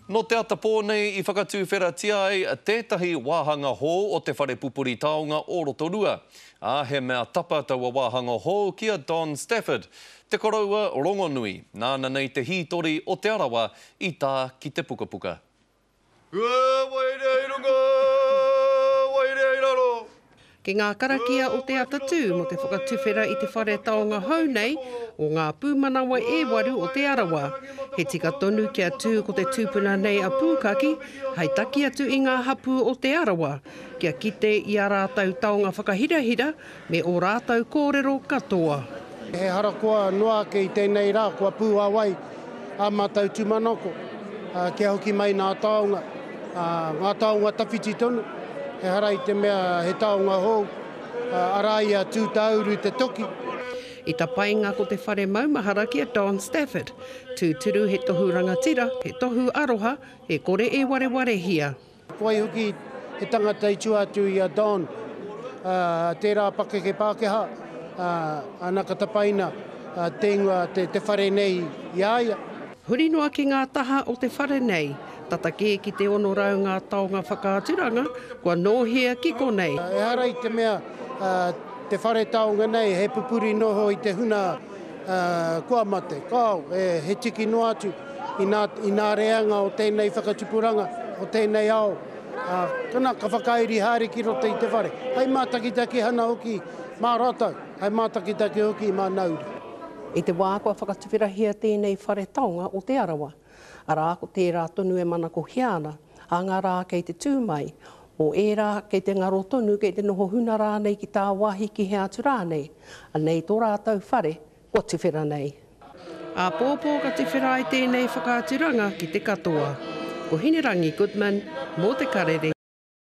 No te ata pōnei I whakatūwheratia ai tētahi wāhanga hō o te whare pupuri taonga o Rotorua. He mea tapa taua wāhanga hō kia Don Stafford. Te koraua rongonui, nāna nei te hītori o te arawa I tā ki te pukapuka. Ki ngā karakia o te atatū mo te whakatuwhera I te whare taonga hau nei o ngā pūmanawa e waru o te arawa. He tika tonu kia tū ko te tūpuna nei a pūkaki, hei taki atu I ngā hapu o te arawa, kia kite I a rātau taonga whakahirahira me o rātau kōrero katoa. He harakoa noa ki tēnei rā, kua pūa wai a mātau tūmanoko, kia hoki mai ngā taonga tawhiti tonu. He hara I te mea he taonga hou, araia tūtauru te toki. I ta painga ko te whare maumahara kia Don Stafford, tūturu he tohu rangatira, he tohu aroha, he kore e wareware hia. Koe hoki he tangata I tuatu I a Don, tērā pakeke Pākehā, anaka tapaina, tēngua te whare nei I aia. Huri noa ki ngā taha o te whare nei, tatake ki te ono rau ngā taonga whakaaturanga, kua nōhea ki konei. E hara I te mea, te whare taonga nei, he pupuri noho I te huna kua mate. Kāu, he tiki no atu I nā reanga o tēnei whakatupuranga, o tēnei ao. Kana ka whakairi hāri ki rota I te whare. Hei mātakitaki hana hoki mā rātau, hei mātakitaki hoki mā nauri. I te wā kua whakatuwherahia tēnei whare taonga o te arawa. Arā ko tērā tonu e mana ko hiana, a ngā rā kei te tūmai, o e rā kei te ngaro tonu kei te noho huna rā nei ki tā wahi ki he atu rā nei, a nei tō rātau whare, kua tuwhera nei. A pōpō ka tuwhera I tēnei whakaaturanga ki te katoa. Ko Hinerangi Goodman, mō te karere.